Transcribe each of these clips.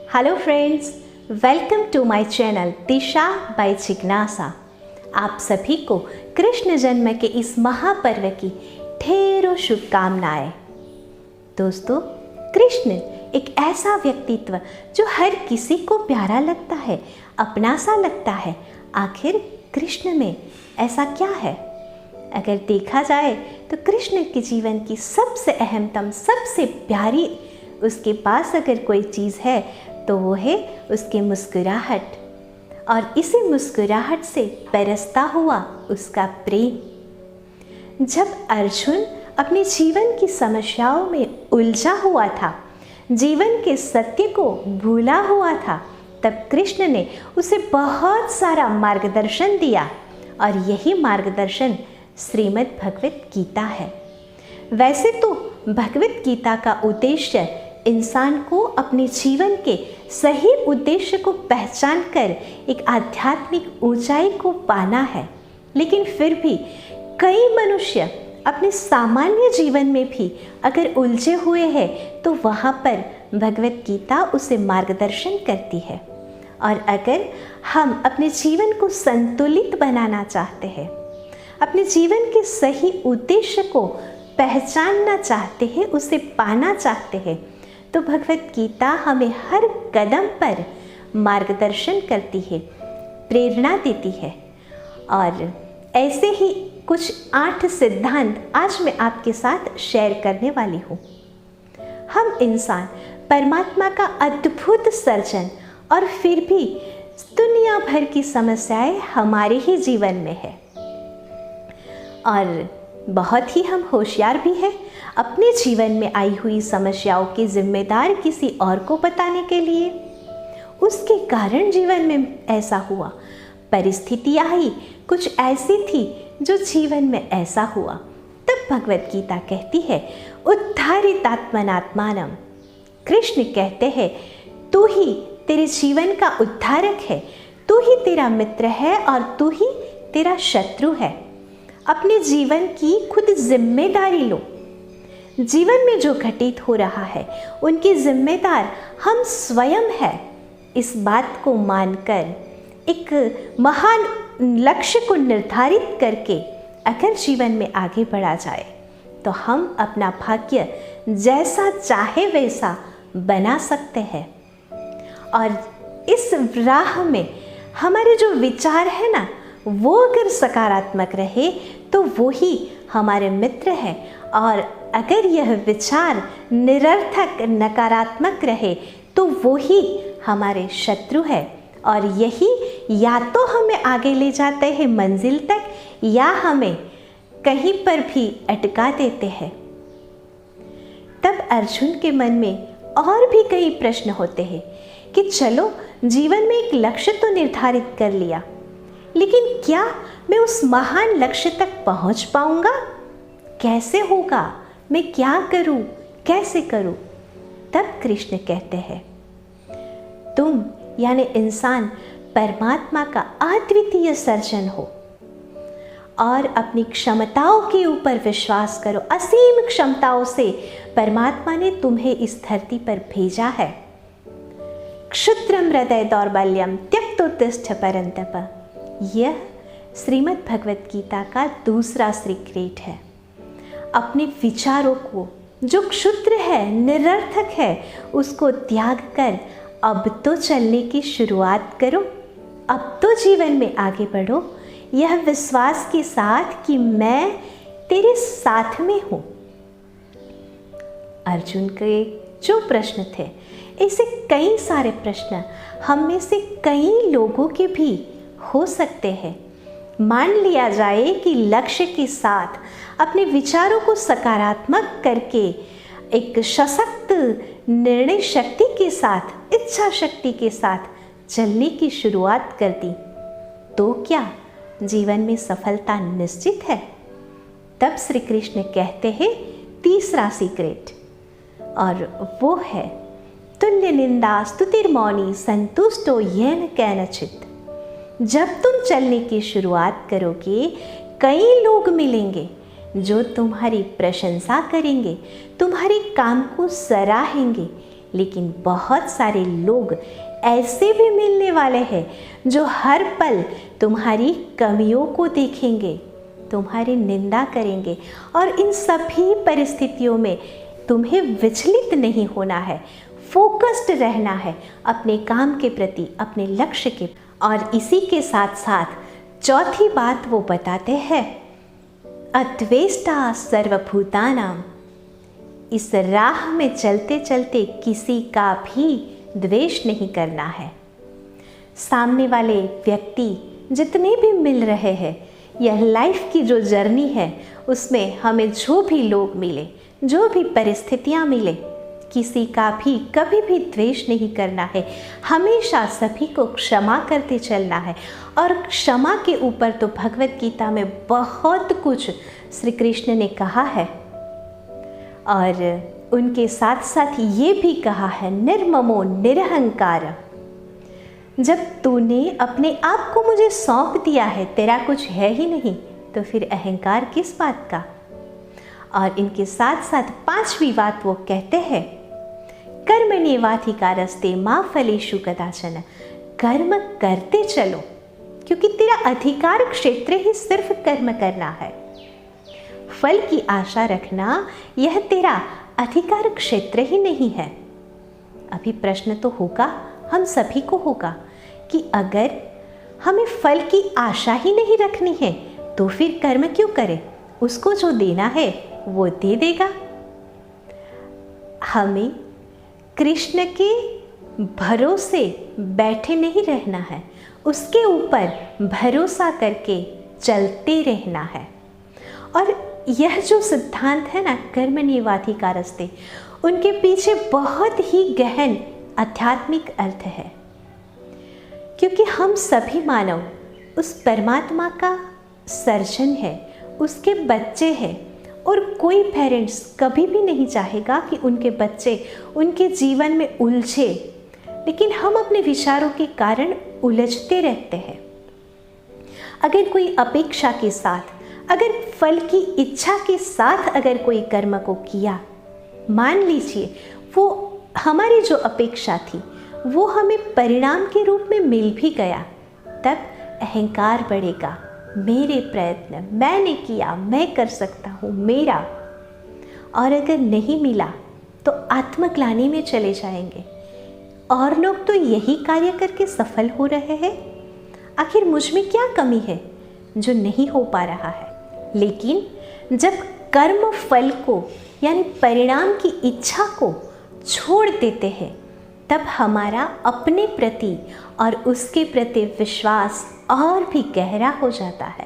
Hello friends, welcome to my channel Disha by जिज्ञासा। आप सभी को कृष्ण जन्म के इस महापर्व की ढेरों शुभकामनाएं। दोस्तों, कृष्ण एक ऐसा व्यक्तित्व जो हर किसी को प्यारा लगता है, अपना सा लगता है। आखिर कृष्ण में ऐसा क्या है? अगर देखा जाए तो कृष्ण के जीवन की सबसे अहमतम, सबसे प्यारी उसके पास अगर कोई चीज़ है तो वो है उसकी मुस्कुराहट, और इसी मुस्कुराहट से बरसता हुआ उसका प्रेम। जब अर्जुन अपने जीवन की समस्याओं में उलझा हुआ था, जीवन के सत्य को भूला हुआ था, तब कृष्ण ने उसे बहुत सारा मार्गदर्शन दिया, और यही मार्गदर्शन श्रीमद् भगवत गीता है। वैसे तो भगवत गीता का उद्देश्य इंसान को अपने जीवन के सही उद्देश्य को पहचान कर एक आध्यात्मिक ऊंचाई को पाना है, लेकिन फिर भी कई मनुष्य अपने सामान्य जीवन में भी अगर उलझे हुए हैं तो वहाँ पर भगवत गीता उसे मार्गदर्शन करती है। और अगर हम अपने जीवन को संतुलित बनाना चाहते हैं, अपने जीवन के सही उद्देश्य को पहचानना चाहते हैं, उसे पाना चाहते हैं, तो भगवत गीता हमें हर कदम पर मार्गदर्शन करती है, प्रेरणा देती है। और ऐसे ही कुछ 8 सिद्धांत आज मैं आपके साथ शेयर करने वाली हूँ। हम इंसान परमात्मा का अद्भुत सर्जन, और फिर भी दुनिया भर की समस्याएं हमारे ही जीवन में है, और बहुत ही हम होशियार भी हैं अपने जीवन में आई हुई समस्याओं के जिम्मेदार किसी और को बताने के लिए। उसके कारण जीवन में ऐसा हुआ, परिस्थितियाँ आई कुछ ऐसी थी जो जीवन में ऐसा हुआ। तब भगवत गीता कहती है, उद्धारितात्मनात्मानम। कृष्ण कहते हैं, तू ही तेरे जीवन का उद्धारक है, तू ही तेरा मित्र है और तू ही तेरा शत्रु है। अपने जीवन की खुद जिम्मेदारी लो। जीवन में जो घटित हो रहा है उनकी जिम्मेदार हम स्वयं हैं। इस बात को मानकर एक महान लक्ष्य को निर्धारित करके अगर जीवन में आगे बढ़ा जाए तो हम अपना भाग्य जैसा चाहे वैसा बना सकते हैं। और इस राह में हमारे जो विचार है ना, वो अगर सकारात्मक रहे तो वो ही हमारे मित्र हैं, और अगर यह विचार निरर्थक नकारात्मक रहे तो वो ही हमारे शत्रु है। और यही या तो हमें आगे ले जाते हैं मंजिल तक, या हमें कहीं पर भी अटका देते हैं। तब अर्जुन के मन में और भी कई प्रश्न होते हैं कि चलो, जीवन में एक लक्ष्य तो निर्धारित कर लिया, लेकिन क्या मैं उस महान लक्ष्य तक पहुंच पाऊंगा? कैसे होगा? मैं क्या करूं? कैसे करूं? तब कृष्ण कहते हैं, तुम यानी इंसान परमात्मा का अद्वितीय सर्जन हो, और अपनी क्षमताओं के ऊपर विश्वास करो। असीम क्षमताओं से परमात्मा ने तुम्हें इस धरती पर भेजा है। क्षुद्रम हृदय दौर्बल्यम त्यक्तोत्तिष्ठ परंतप। यह श्रीमद् भगवत गीता का दूसरा सीक्रेट है। अपने विचारों को जो क्षुद्र है, निरर्थक है, उसको त्याग कर अब तो चलने की शुरुआत करो। अब तो जीवन में आगे बढ़ो, यह विश्वास के साथ कि मैं तेरे साथ में हूँ। अर्जुन के जो प्रश्न थे, ऐसे कई सारे प्रश्न हम में से कई लोगों के भी हो सकते हैं। मान लिया जाए कि लक्ष्य के साथ अपने विचारों को सकारात्मक करके एक सशक्त निर्णय शक्ति के साथ, इच्छा शक्ति के साथ चलने की शुरुआत कर दी, तो क्या जीवन में सफलता निश्चित है? तब श्री कृष्ण कहते हैं तीसरा सीक्रेट, और वो है तुल्य निंदा स्तुतिर्मौनी संतुष्टो येन केनचित्। जब तुम चलने की शुरुआत करोगे, कई लोग मिलेंगे जो तुम्हारी प्रशंसा करेंगे, तुम्हारे काम को सराहेंगे, लेकिन बहुत सारे लोग ऐसे भी मिलने वाले हैं जो हर पल तुम्हारी कमियों को देखेंगे, तुम्हारी निंदा करेंगे, और इन सभी परिस्थितियों में तुम्हें विचलित नहीं होना है, फोकस्ड रहना है अपने काम के प्रति, अपने लक्ष्य के। और इसी के साथ साथ चौथी बात वो बताते हैं, अद्वेष्टा सर्वभूतानाम। इस राह में चलते चलते किसी का भी द्वेष नहीं करना है। सामने वाले व्यक्ति जितने भी मिल रहे हैं, यह लाइफ की जो जर्नी है उसमें हमें जो भी लोग मिले, जो भी परिस्थितियाँ मिले, किसी का भी कभी भी द्वेष नहीं करना है। हमेशा सभी को क्षमा करते चलना है। और क्षमा के ऊपर तो भगवत गीता में बहुत कुछ श्री कृष्ण ने कहा है, और उनके साथ साथ ये भी कहा है, निर्ममो निरहंकार। जब तूने अपने आप को मुझे सौंप दिया है, तेरा कुछ है ही नहीं, तो फिर अहंकार किस बात का। और इनके साथ साथ पांचवी बात वो कहते हैं, कर्मण्येवाधिकारस्ते मा फलेषु कदाचन। कर्म करते चलो, क्योंकि तेरा अधिकार क्षेत्र ही सिर्फ कर्म करना है। फल की आशा रखना यह तेरा अधिकार क्षेत्र ही नहीं है। अभी प्रश्न तो होगा, हम सभी को होगा, कि अगर हमें फल की आशा ही नहीं रखनी है तो फिर कर्म क्यों करें? उसको जो देना है वो दे देगा। हमें कृष्ण के भरोसे बैठे नहीं रहना है, उसके ऊपर भरोसा करके चलते रहना है। और यह जो सिद्धांत है ना, कर्मण्येवाधिकारस्ते, उनके पीछे बहुत ही गहन आध्यात्मिक अर्थ है। क्योंकि हम सभी मानव उस परमात्मा का सर्जन है, उसके बच्चे हैं, और कोई पेरेंट्स कभी भी नहीं चाहेगा कि उनके बच्चे उनके जीवन में उलझे, लेकिन हम अपने विचारों के कारण उलझते रहते हैं। अगर कोई अपेक्षा के साथ, अगर फल की इच्छा के साथ अगर कोई कर्म को किया, मान लीजिए वो हमारी जो अपेक्षा थी वो हमें परिणाम के रूप में मिल भी गया, तब अहंकार बढ़ेगा, मेरे प्रयत्न, मैंने किया, मैं कर सकता हूँ, मेरा। और अगर नहीं मिला तो आत्मग्लानि में चले जाएंगे, और लोग तो यही कार्य करके सफल हो रहे हैं, आखिर मुझ में क्या कमी है जो नहीं हो पा रहा है। लेकिन जब कर्म फल को यानी परिणाम की इच्छा को छोड़ देते हैं, तब हमारा अपने प्रति और उसके प्रति विश्वास और भी गहरा हो जाता है।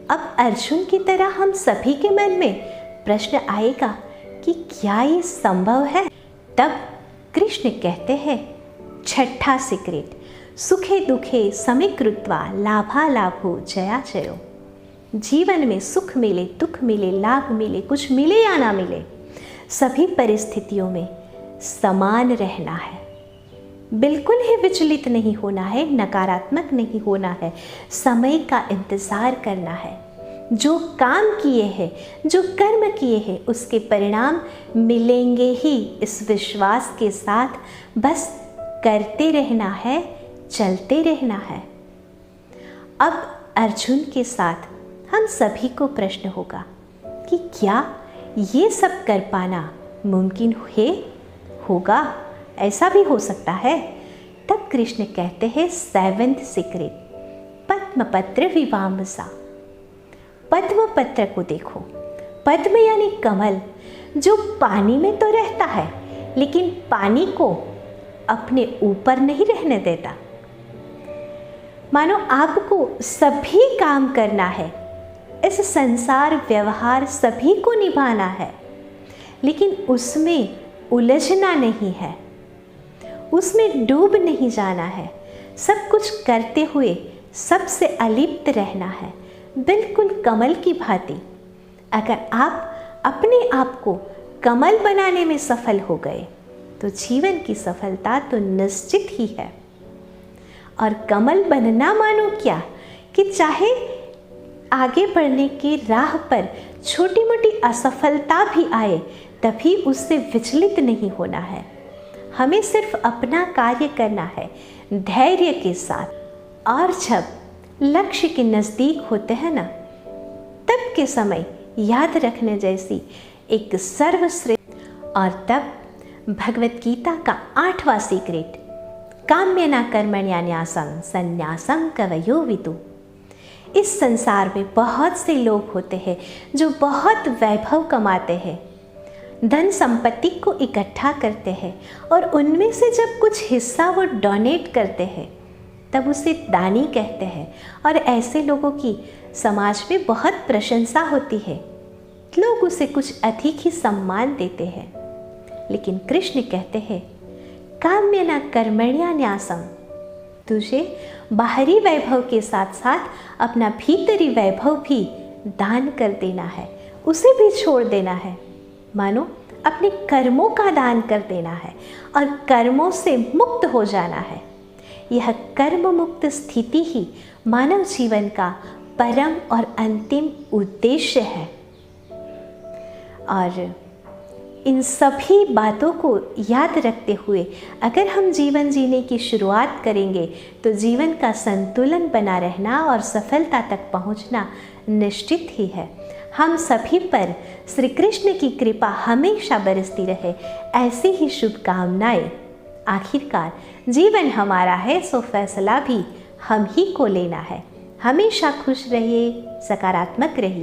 अब अर्जुन की तरह हम सभी के मन में प्रश्न आएगा कि क्या ये संभव है? तब कृष्ण कहते हैं, छठा सीक्रेट, सुखे दुखे समे कृत्वा लाभा लाभो जया जयो। जीवन में सुख मिले, दुख मिले, लाभ मिले, कुछ मिले या ना मिले, सभी परिस्थितियों में समान रहना है। बिल्कुल ही विचलित नहीं होना है, नकारात्मक नहीं होना है, समय का इंतज़ार करना है। जो काम किए हैं, जो कर्म किए हैं, उसके परिणाम मिलेंगे ही, इस विश्वास के साथ बस करते रहना है, चलते रहना है। अब अर्जुन के साथ हम सभी को प्रश्न होगा कि क्या ये सब कर पाना मुमकिन है? होगा, ऐसा भी हो सकता है। तब कृष्ण कहते हैं, सेवेंथ सीक्रेट, पद्मपत्र विवाम्सा। पद्म पत्र को देखो, पद्म यानी कमल, जो पानी में तो रहता है लेकिन पानी को अपने ऊपर नहीं रहने देता। मानो आपको सभी काम करना है, इस संसार व्यवहार सभी को निभाना है, लेकिन उसमें उलझना नहीं है, उसमें डूब नहीं जाना है। सब कुछ करते हुए सबसे अलिप्त रहना है, बिल्कुल कमल की भांति। अगर आप अपने आप को कमल बनाने में सफल हो गए तो जीवन की सफलता तो निश्चित ही है। और कमल बनना मानो क्या कि चाहे आगे बढ़ने की राह पर छोटी मोटी असफलता भी आए, तभी उससे विचलित नहीं होना है। हमें सिर्फ अपना कार्य करना है धैर्य के साथ। और जब लक्ष्य के नज़दीक होते हैं ना, तब के समय याद रखने जैसी एक सर्वश्रेष्ठ। और तब भगवत गीता का 8वां सीक्रेट, काम्य न कर्मण्यान्यासं संन्यासं कवयो विदु। इस संसार में बहुत से लोग होते हैं जो बहुत वैभव कमाते हैं, धन संपत्ति को इकट्ठा करते हैं, और उनमें से जब कुछ हिस्सा वो डोनेट करते हैं तब उसे दानी कहते हैं। और ऐसे लोगों की समाज में बहुत प्रशंसा होती है, लोग उसे कुछ अधिक ही सम्मान देते हैं। लेकिन कृष्ण कहते हैं, काम्य न कर्मण्यान्यासं, तुझे बाहरी वैभव के साथ साथ अपना भीतरी वैभव भी दान कर देना है, उसे भी छोड़ देना है। मानो अपने कर्मों का दान कर देना है और कर्मों से मुक्त हो जाना है। यह कर्म मुक्त स्थिति ही मानव जीवन का परम और अंतिम उद्देश्य है। और इन सभी बातों को याद रखते हुए अगर हम जीवन जीने की शुरुआत करेंगे तो जीवन का संतुलन बना रहना और सफलता तक पहुंचना निश्चित ही है। हम सभी पर श्री कृष्ण की कृपा हमेशा बरसती रहे, ऐसी ही शुभकामनाएं। आखिरकार जीवन हमारा है, सो फैसला भी हम ही को लेना है। हमेशा खुश रहिए, सकारात्मक रहिए।